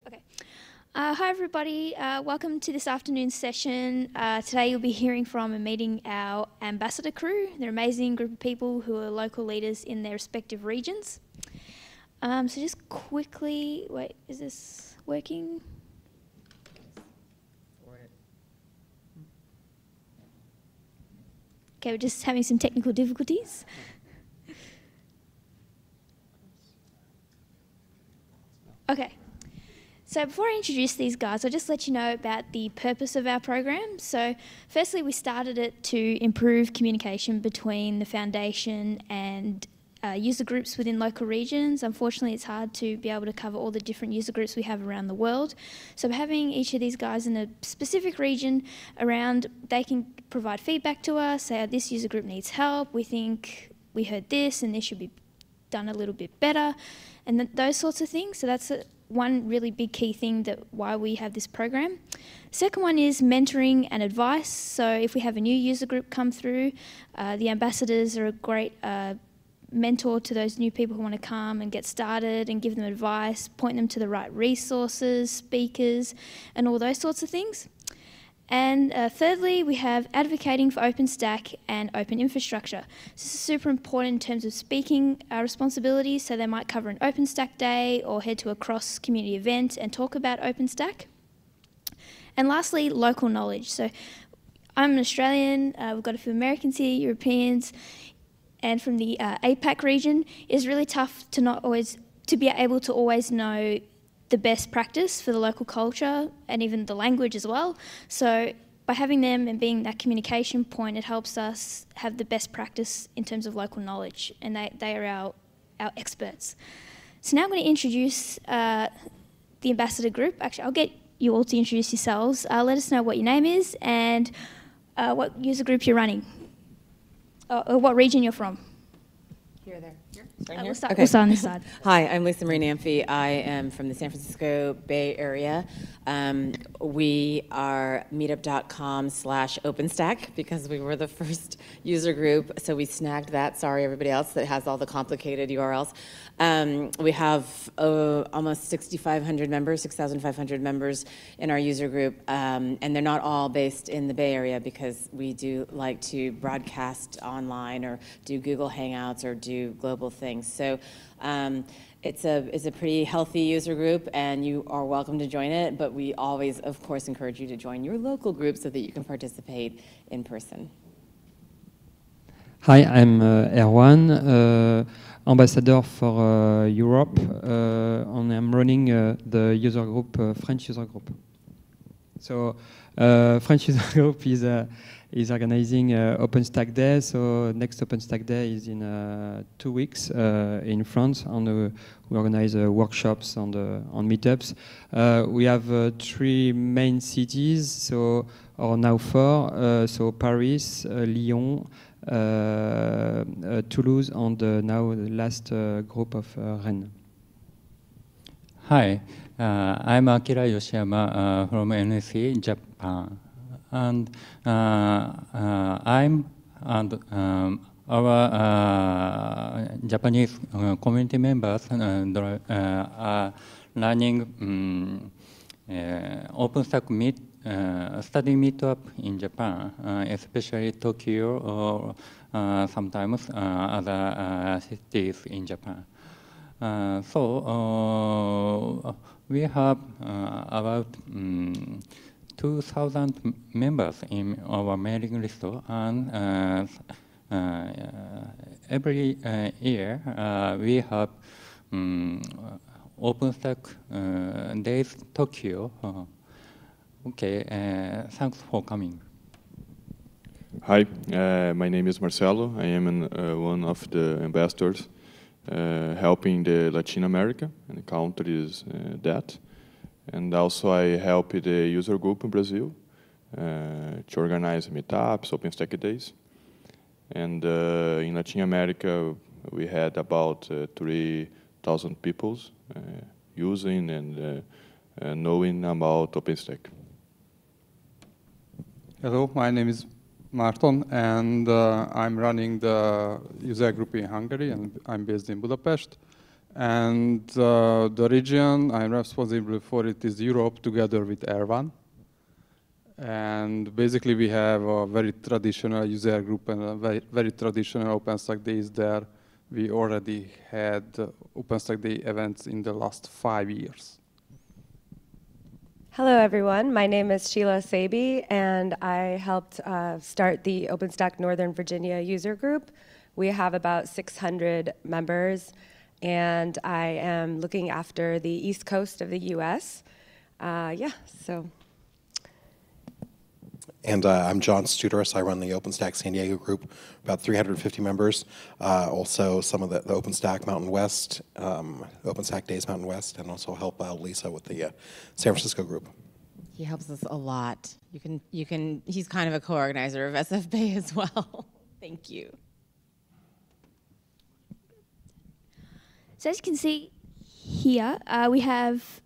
Okay. Hi everybody, welcome to this afternoon's session. Today you'll be hearing from and meeting our ambassador crew. They're an amazing group of people who are local leaders in their respective regions. So just quickly, wait, is this working? Okay, we're just having some technical difficulties. Okay. So before I introduce these guys, I'll just let you know about the purpose of our program. So firstly, we started it to improve communication between the foundation and user groups within local regions. Unfortunately, it's hard to be able to cover all the different user groups we have around the world. So by having each of these guys in a specific region around, they can provide feedback to us, say, oh, this user group needs help, we think we heard this and this should be done a little bit better, and those sorts of things. So that's one really big key thing that why we have this program. Second one is mentoring and advice. So if we have a new user group come through, the ambassadors are a great mentor to those new people who want to come and get started and give them advice, point them to the right resources, speakers, and all those sorts of things. And thirdly, we have advocating for OpenStack and open infrastructure. This is super important in terms of speaking responsibilities, so they might cover an OpenStack Day or head to a cross-community event and talk about OpenStack. And lastly, local knowledge. So I'm an Australian, we've got a few Americans here, Europeans, and from the APAC region. It's really tough to be able to always know the best practice for the local culture and even the language as well. So by having them and being that communication point, it helps us have the best practice in terms of local knowledge, and they are our experts. So now I'm going to introduce the ambassador group. Actually, I'll get you all to introduce yourselves. Let us know what your name is and what user group you're running, or what region you're from. Here or there? Here? We'll start on this side. Hi, I'm Lisa Marie Namphy. I am from the San Francisco Bay Area. We are meetup.com/OpenStack because we were the first user group, so we snagged that. Sorry, everybody else that has all the complicated URLs. We have almost 6,500 members, 6,500 members in our user group, and they're not all based in the Bay Area because we do like to broadcast online or do Google Hangouts or do global things. So it's a pretty healthy user group, and you are welcome to join it, but we always, of course, encourage you to join your local group so that you can participate in person. Hi, I'm Erwan, ambassador for Europe, and I'm running the user group, French user group. So French user group is organizing OpenStack Days. So next OpenStack Day is in 2 weeks in France, and we organize workshops and meetups. We have 3 main cities, or now 4. So Paris, Lyon, Toulouse, and now the last group of Rennes. Hi, I'm Akira Yoshiyama from NSC, Japan. And I'm and our Japanese community members are running OpenStack study meetup in Japan, especially Tokyo or sometimes other cities in Japan. So we have about 2,000 members in our mailing list, and every year we have OpenStack Days Tokyo. Okay, thanks for coming. Hi, my name is Marcelo. I am one of the ambassadors helping the Latin America and the countries that. And also I help the user group in Brazil to organize meetups, OpenStack Days. And in Latin America, we had about 3,000 people using and knowing about OpenStack. Hello, my name is Marton, and I'm running the user group in Hungary, and I'm based in Budapest. And the region I'm responsible for it is Europe, together with Erwan. And basically we have a very traditional user group and a very traditional OpenStack Days there. We already had OpenStack Day events in the last 5 years. Hello, everyone. My name is Sheila Stacie, and I helped start the OpenStack Northern Virginia user group. We have about 600 members, and I am looking after the East Coast of the US. Yeah, so. And I'm John Studeris. I run the OpenStack San Diego group, about 350 members. Also some of the OpenStack Mountain West, OpenStack Days Mountain West, and also help out Lisa with the San Francisco group. He helps us a lot. He's kind of a co-organizer of SF Bay as well. Thank you. So as you can see here, we have,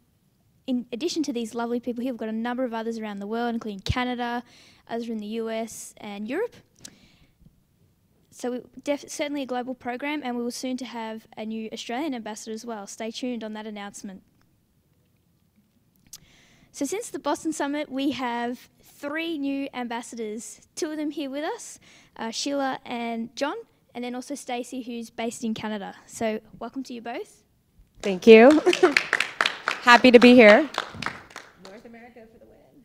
in addition to these lovely people here, we've got a number of others around the world, including Canada, others in the US and Europe. So certainly a global program, and we will soon to have a new Australian ambassador as well. Stay tuned on that announcement. So since the Boston Summit, we have 3 new ambassadors, 2 of them here with us, Sheila and John, and then also Stacie, who's based in Canada. So welcome to you both. Thank you. Happy to be here. North America for the win.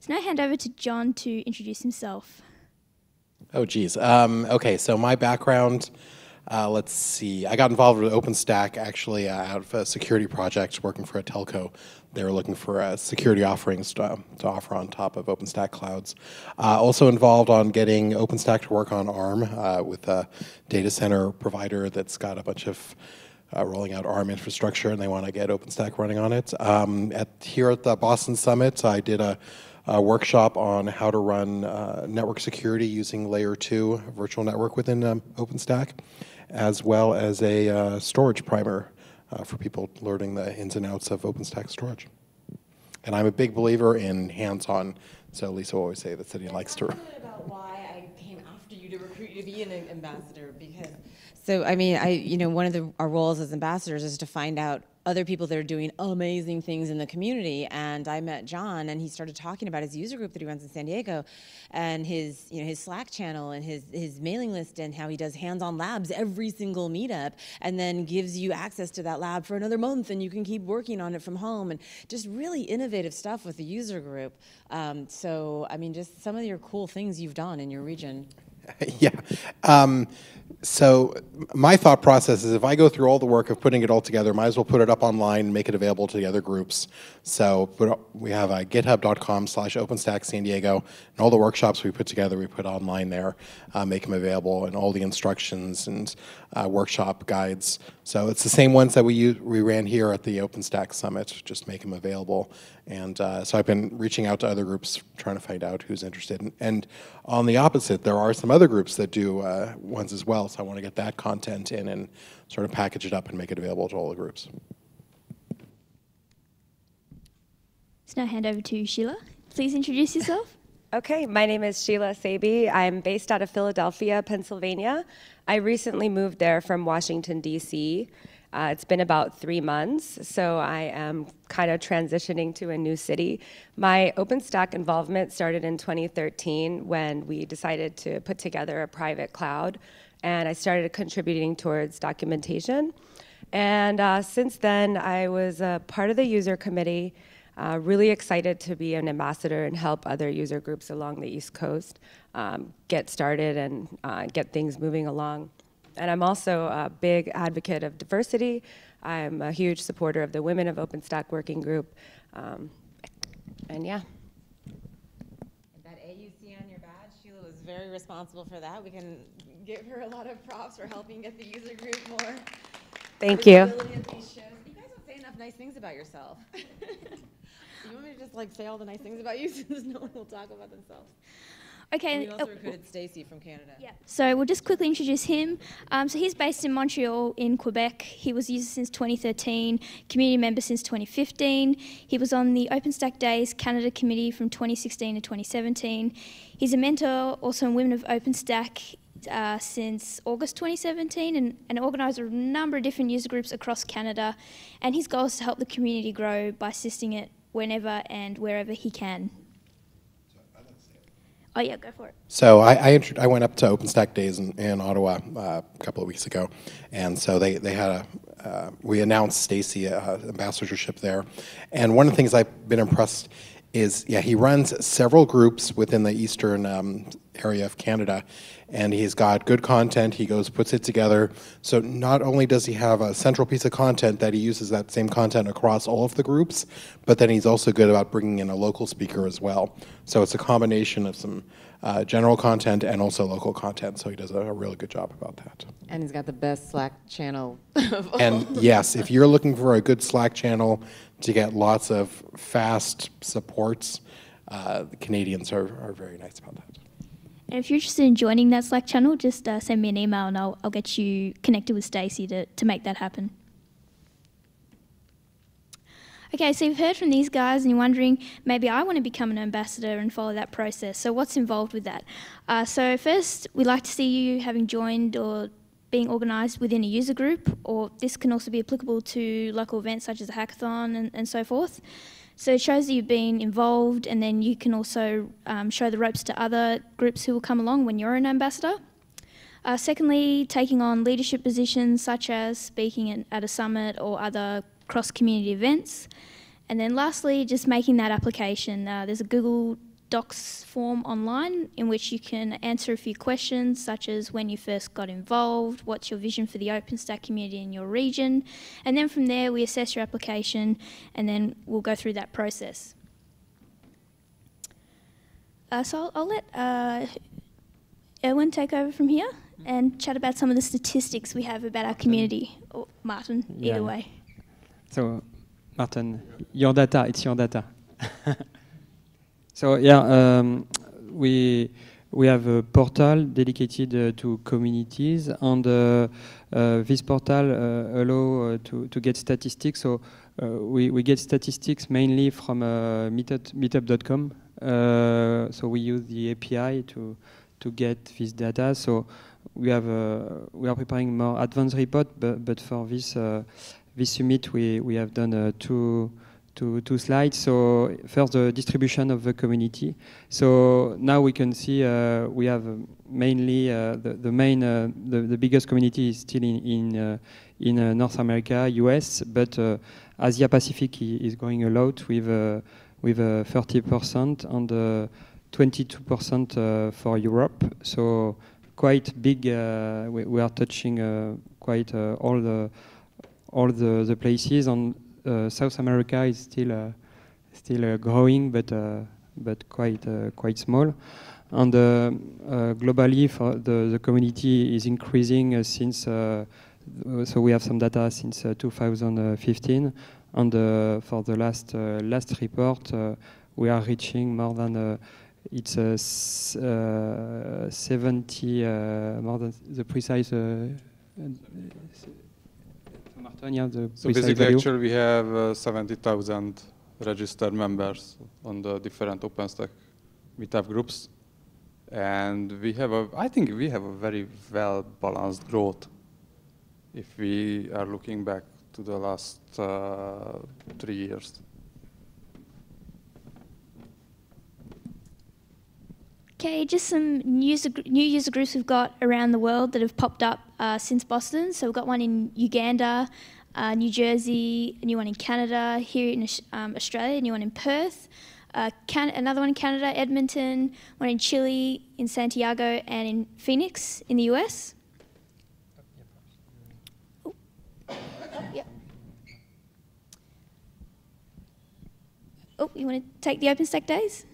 So now I hand over to John to introduce himself. Oh, geez. Okay, so my background, let's see. I got involved with OpenStack actually out of a security project working for a telco. They were looking for security offerings to offer on top of OpenStack clouds. Also involved on getting OpenStack to work on ARM with a data center provider that's got a bunch of rolling out ARM infrastructure, and they want to get OpenStack running on it. Here at the Boston Summit, I did a workshop on how to run network security using layer 2 virtual network within OpenStack, as well as a storage primer for people learning the ins and outs of OpenStack storage. And I'm a big believer in hands-on, so Lisa will always say that City likes to. Tell me a little bit about why I came after you to recruit you to be an ambassador, because. So I mean, one of our roles as ambassadors is to find out other people that are doing amazing things in the community. And I met John, and he started talking about his user group that he runs in San Diego, and his Slack channel and his mailing list, and how he does hands-on labs every single meetup, and then gives you access to that lab for another month, and you can keep working on it from home, and just really innovative stuff with the user group. So I mean, just some of your cool things you've done in your region. Yeah. So my thought process is if I go through all the work of putting it all together, might as well put it up online and make it available to the other groups. So we have github.com/OpenStack San Diego, and all the workshops we put together, we put online there, make them available, and all the instructions and workshop guides. So it's the same ones that we ran here at the OpenStack Summit, just make them available. And so I've been reaching out to other groups, trying to find out who's interested. And on the opposite, there are some other groups that do ones as well. So I want to get that content in and sort of package it up and make it available to all the groups. So now hand over to Sheila. Please introduce yourself. Okay, my name is Sheila Stacie. I'm based out of Philadelphia, Pennsylvania. I recently moved there from Washington, D.C. It's been about 3 months, so I am kind of transitioning to a new city. My OpenStack involvement started in 2013 when we decided to put together a private cloud, and I started contributing towards documentation. And since then, I was a part of the user committee, really excited to be an ambassador and help other user groups along the East Coast get started and get things moving along. And I'm also a big advocate of diversity. I'm a huge supporter of the Women of OpenStack Working Group. And yeah. That AUC on your badge, Sheila was very responsible for that. We can give her a lot of props for helping get the user group more. Thank you. At these shows. You guys don't say enough nice things about yourself. You want me to just say all the nice things about you since no one will talk about themselves? Okay. And you also recruited Stacie from Canada. Yeah. So we'll just quickly introduce him. So he's based in Montreal in Quebec. He was a user since 2013, community member since 2015. He was on the OpenStack Days Canada committee from 2016 to 2017. He's a mentor also in Women of OpenStack since August 2017 and organised a number of different user groups across Canada, and his goal is to help the community grow by assisting it whenever and wherever he can. Oh yeah, go for it. So I went up to OpenStack Days in Ottawa a couple of weeks ago, and so they had we announced Stacie ambassadorship there, and one of the things I've been impressed is, yeah, he runs several groups within the eastern area of Canada, and he's got good content. He goes, puts it together. So not only does he have a central piece of content that he uses that same content across all of the groups, but then he's also good about bringing in a local speaker as well. So it's a combination of some general content and also local content. So he does a really good job about that. And he's got the best Slack channel. And yes, if you're looking for a good Slack channel to get lots of fast supports, the Canadians are very nice about that. And if you're interested in joining that Slack channel, just send me an email and I'll get you connected with Stacie to make that happen. Okay, so you've heard from these guys and you're wondering, maybe I want to become an ambassador and follow that process. So what's involved with that? So first, we'd like to see you having joined or being organised within a user group, or this can also be applicable to local events such as a hackathon and so forth. So it shows that you've been involved, and then you can also show the ropes to other groups who will come along when you're an ambassador. Secondly, taking on leadership positions such as speaking at a summit or other cross-community events. And then lastly, just making that application. There's a Google Docs form online in which you can answer a few questions such as when you first got involved, what's your vision for the OpenStack community in your region, and then from there we assess your application and then we'll go through that process. So I'll let Erwin take over from here and chat about some of the statistics we have about our community, or Martin, either way. So, Martin, your data, it's your data. So yeah, we have a portal dedicated to communities, and this portal allow to get statistics. So we get statistics mainly from meetup.com. So we use the API to get this data. So we are preparing more advanced report, but for this summit we have done two slides. So first, the distribution of the community. So now we can see we have mainly the biggest community is still in North America, US, but Asia Pacific is growing a lot with 30% and 22% for Europe. So quite big. We are touching quite all the places. And South America is still growing, but quite small. And globally, for the community is increasing since. So we have some data since 2015, and for the last report, we are reaching more than it's 70 more than the precise. So basically, actually, we have 70,000 registered members on the different OpenStack meetup groups, and I think we have a very well-balanced growth. If we are looking back to the last 3 years. Okay, just some new user groups we've got around the world that have popped up since Boston. So we've got one in Uganda, New Jersey, a new one in Canada, here in Australia, a new one in Perth, another one in Canada, Edmonton, one in Chile, in Santiago, and in Phoenix in the US. Oh. Yep. Oh, you want to take the OpenStack Days?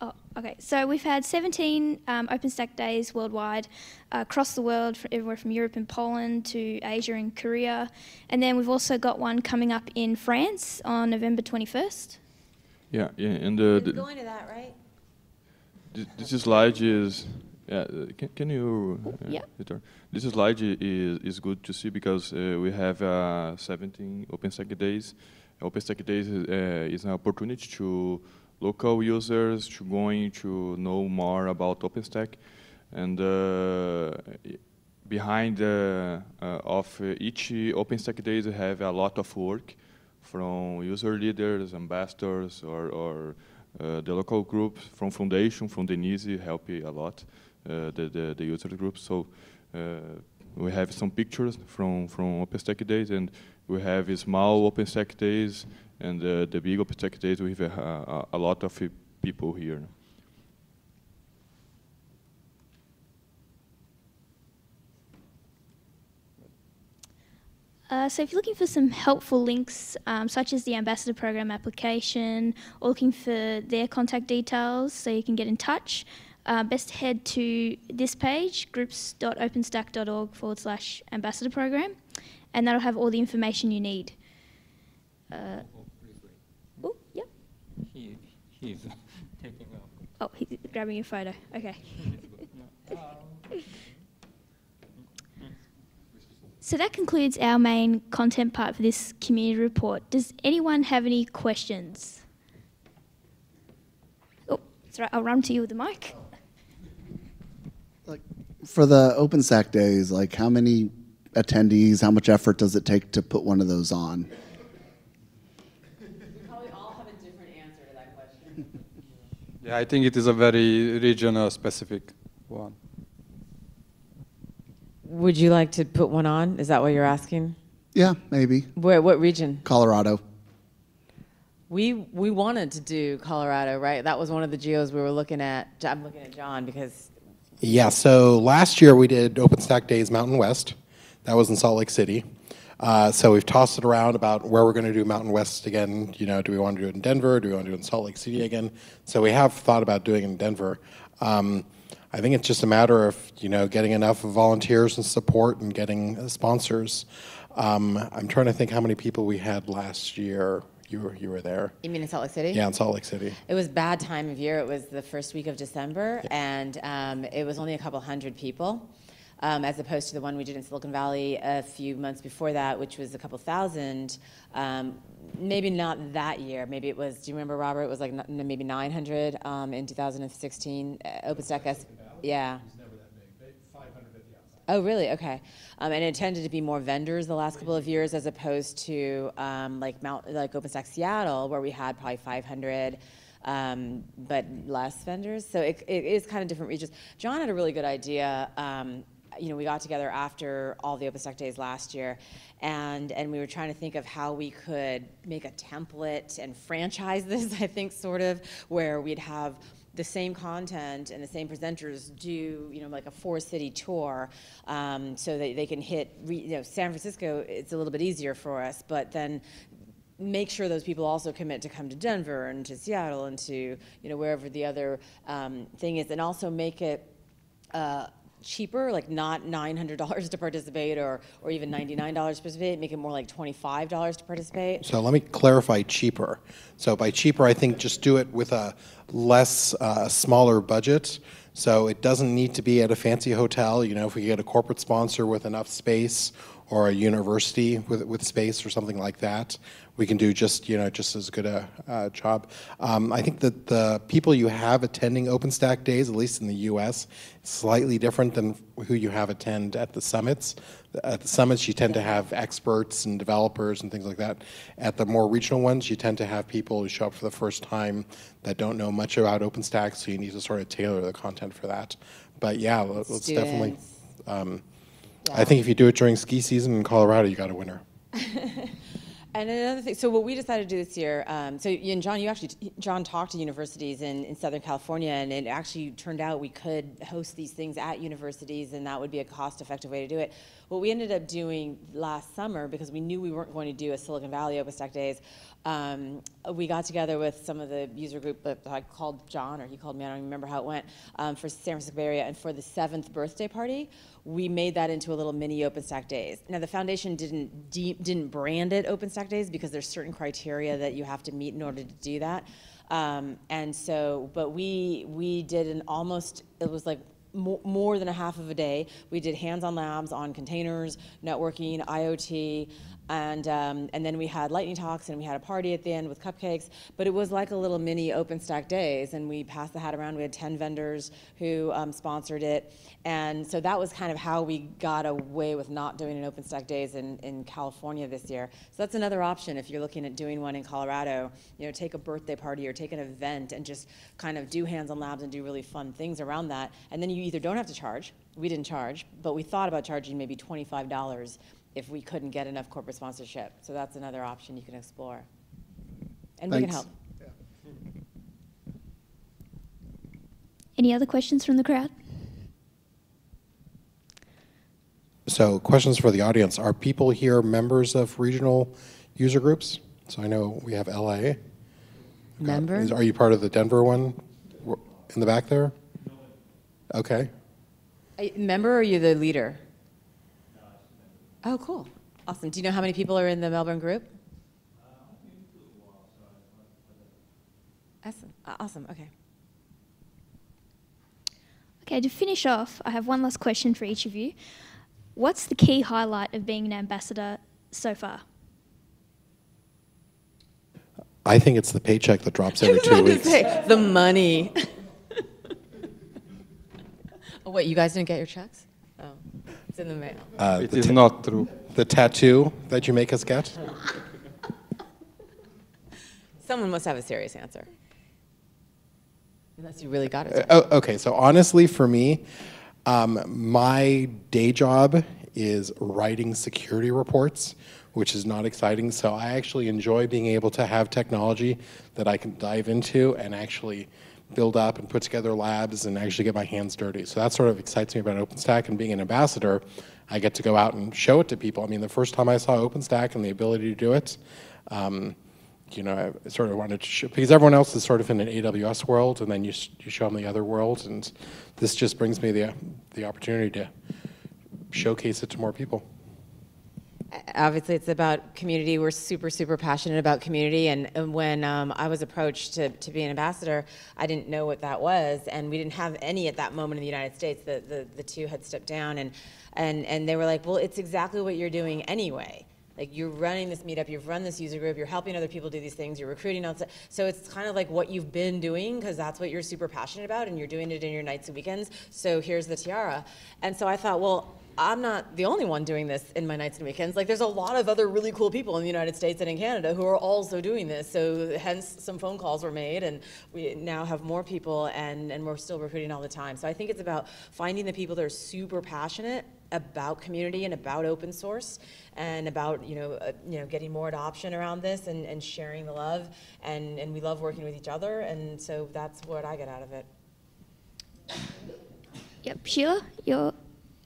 Oh, okay. So we've had 17 OpenStack Days worldwide, across the world, everywhere from Europe and Poland to Asia and Korea. And then we've also got one coming up in France on November 21st. Yeah, and You're going to that, right? this slide is. Yeah, can you? Yeah. This slide is good to see because we have 17 OpenStack Days. OpenStack Days is an opportunity to local users to going to know more about OpenStack. And behind of each OpenStack Days, we have a lot of work from user leaders, ambassadors, or the local groups from Foundation, from Denise, help a lot, the user groups. So we have some pictures from OpenStack Days, and we have small OpenStack Days, and the big OpenStack Days with a lot of people here. So if you're looking for some helpful links, such as the Ambassador Program application, or looking for their contact details so you can get in touch, best head to this page, groups.openstack.org/ambassador program, and that'll have all the information you need. Oh, yeah. He's taking off. Oh, he's grabbing your photo. Okay. So that concludes our main content part for this community report. Does anyone have any questions? Oh, that's right. I'll run to you with the mic. Like, for the OpenStack Days, like how many attendees, how much effort does it take to put one of those on? We probably all have a different answer to that question. Yeah, I think it is a very regional specific one. Would you like to put one on? Is that what you're asking? Yeah, maybe. What region? Colorado. We wanted to do Colorado, right? That was one of the geos we were looking at. I'm looking at John because... Yeah, so last year we did OpenStack Days Mountain West. That was in Salt Lake City. So we've tossed it around about where we're going to do Mountain West again. You know, do we want to do it in Denver? Do we want to do it in Salt Lake City again? So we have thought about doing it in Denver. I think it's just a matter of, you know, getting enough volunteers and support and getting sponsors. I'm trying to think how many people we had last year. You were there. You mean in Salt Lake City? Yeah, in Salt Lake City. It was bad time of year. It was the first week of December, and it was only a couple hundred people, as opposed to the one we did in Silicon Valley a few months before that, which was a couple thousand. Maybe not that year. Maybe it was, do you remember, Robert? It was like maybe 900 in 2016. OpenStack, yeah. It was never that big, 500 at the outside. Oh, really? Okay. And it tended to be more vendors the last couple of years, as opposed to like OpenStack Seattle, where we had probably 500, but less vendors. So it is kind of different regions. John had a really good idea. You know, we got together after all the OpenStack Days last year, and we were trying to think of how we could make a template and franchise this, I think, sort of, where we'd have the same content and the same presenters do, you know, like a 4-city tour, so that they can hit, you know, San Francisco. It's a little bit easier for us, but then make sure those people also commit to come to Denver and to Seattle and to, you know, wherever the other thing is, and also make it cheaper, like not $900 to participate or even $99 to participate, make it more like $25 to participate. So let me clarify cheaper. So by cheaper, I think just do it with a less, smaller budget. So it doesn't need to be at a fancy hotel. You know, if we get a corporate sponsor with enough space, or a university with space or something like that, we can do just, you know, just as good a job. I think that the people you have attending OpenStack Days, at least in the US, is slightly different than who you have attend at the summits. At the summits, you tend to have experts and developers and things like that. At the more regional ones, you tend to have people who show up for the first time that don't know much about OpenStack, so you need to sort of tailor the content for that. But yeah, let's definitely... I think if you do it during ski season in Colorado, you got a winner. And another thing, so what we decided to do this year, so and John talked to universities in Southern California, and it actually turned out we could host these things at universities, and that would be a cost-effective way to do it. What we ended up doing last summer, because we knew we weren't going to do a Silicon Valley OpenStack Days, we got together with some of the user group that I called John, or he called me, I don't even remember how it went, for San Francisco Bay Area, and for the 7th birthday party, we made that into a little mini OpenStack Days. Now the foundation didn't brand it OpenStack Days because there's certain criteria that you have to meet in order to do that. And so, but we did an almost, it was like more than a half of a day. We did hands-on labs on containers, networking, IoT, and then we had lightning talks, and we had a party at the end with cupcakes. But it was like a little mini OpenStack Days, and we passed the hat around. We had 10 vendors who sponsored it, and so that was kind of how we got away with not doing an OpenStack Days in California this year. So that's another option if you're looking at doing one in Colorado. You know, take a birthday party or take an event and just kind of do hands-on labs and do really fun things around that. And then you either don't have to charge. We didn't charge, but we thought about charging maybe $25 if we couldn't get enough corporate sponsorship. So that's another option you can explore. And we can help. Any other questions from the crowd? So questions for the audience. Are people here members of regional user groups? So I know we have LA. Member? Are you part of the Denver one in the back there? Okay. Member, or are you the leader? Oh, cool. Awesome. Do you know how many people are in the Melbourne group? Awesome. Okay. Okay, to finish off, I have one last question for each of you. What's the key highlight of being an ambassador so far? I think it's the paycheck that drops every 2 weeks. The money. Oh, wait, you guys didn't get your checks? Oh, it's in the mail. It is not true. The tattoo that you make us get? Someone must have a serious answer. Unless you really got it. Okay, so honestly, for me, my day job is writing security reports, which is not exciting. So I actually enjoy being able to have technology that I can dive into and actually build up and put together labs and actually get my hands dirty. So that sort of excites me about OpenStack, and being an ambassador, I get to go out and show it to people. I mean, the first time I saw OpenStack and the ability to do it, you know, I sort of wanted to show, because everyone else is sort of in an AWS world, and then you show them the other world, and this just brings me the opportunity to showcase it to more people. Obviously, it's about community. We're super, super passionate about community. And when I was approached to be an ambassador, I didn't know what that was. And we didn't have any at that moment in the United States. The two had stepped down. And they were like, well, it's exactly what you're doing anyway. Like, you're running this meetup, you've run this user group, you're helping other people do these things, you're recruiting outside. So it's kind of like what you've been doing, because that's what you're super passionate about, and you're doing it in your nights and weekends. So here's the tiara. And so I thought, well, I'm not the only one doing this in my nights and weekends. Like, there's a lot of other really cool people in the United States and in Canada who are also doing this. So hence some phone calls were made, and we now have more people, and we're still recruiting all the time. So I think it's about finding the people that are super passionate about community and about open source, and about getting more adoption around this, and sharing the love, and we love working with each other, and so that's what I get out of it. Yep, Sheila, your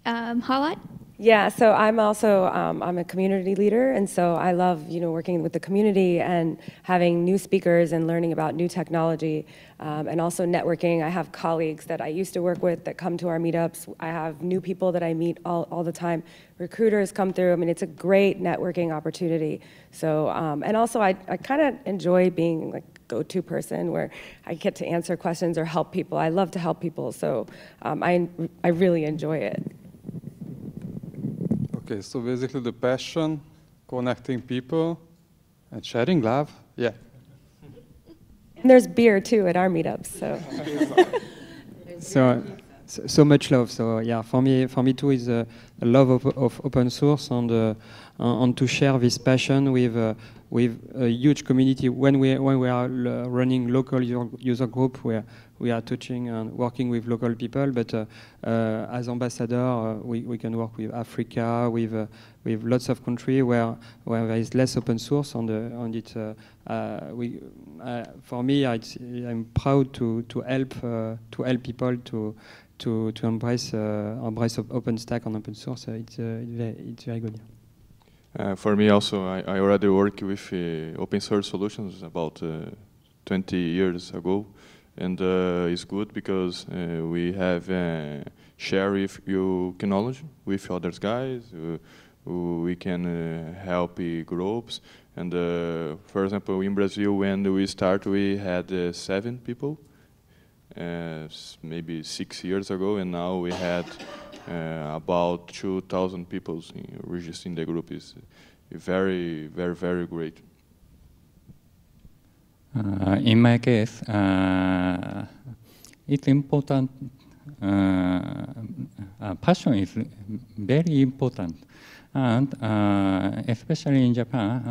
highlight? Yeah, so I'm also I'm a community leader, and so I love working with the community and having new speakers and learning about new technology, and also networking. I have colleagues that I used to work with that come to our meetups. I have new people that I meet all the time. Recruiters come through. I mean, it's a great networking opportunity. So and also I kind of enjoy being like go-to person where I get to answer questions or help people. I love to help people, so I really enjoy it. Okay, so basically the passion, connecting people, and sharing love. Yeah. And there's beer too at our meetups, so. So much love. So yeah, for me too is a love of open source, and to share this passion with a huge community. When we are running local user group, we are touching and working with local people. But as ambassador, we can work with Africa, with lots of countries where there is less open source. And it for me, I'm proud to help people to embrace OpenStack and open source. It's very good. For me also, I already work with open source solutions about 20 years ago, and it's good because we have share with you knowledge with other guys. We can help groups, and for example, in Brazil, when we start, we had 7 people. maybe 6 years ago, and now we had about 2,000 people registered in the group. Is very, very, very great. In my case, it's important. Passion is very important, and especially in Japan,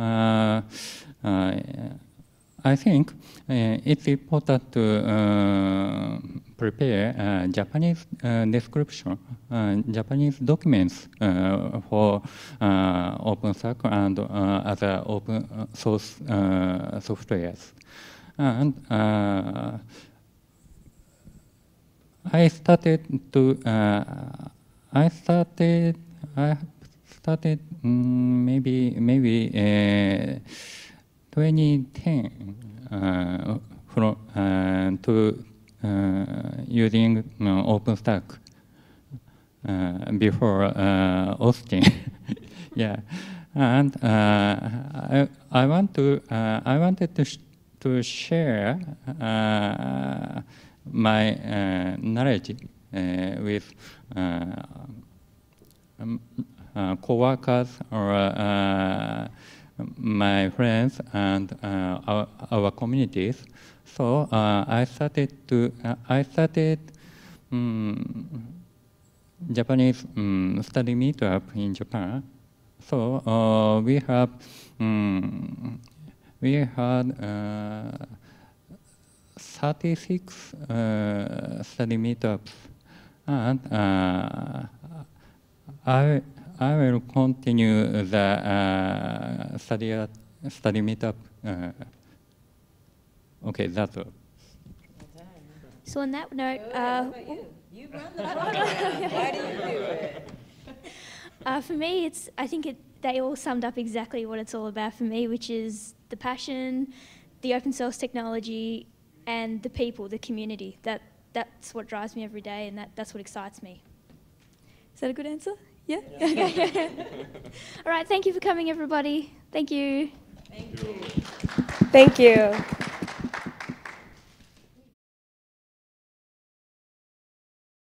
I think it's important to prepare Japanese description, Japanese documents for OpenStack and other open source softwares. And I started maybe 2010 from to using OpenStack before Austin. Yeah, and I wanted to share my knowledge with co-workers or my friends and our communities. So I started Japanese study meetup in Japan. So we had uh, 36 study meetups, and I will continue the study meetup. Okay, that's all. So on that note, you run the program. Why do you do it? For me, I think they all summed up exactly what it's all about for me, which is the passion, the open source technology, and the people, the community. That's what drives me every day, and that's what excites me. Is that a good answer? Yeah? Okay. All right, thank you for coming, everybody. Thank you. Thank you.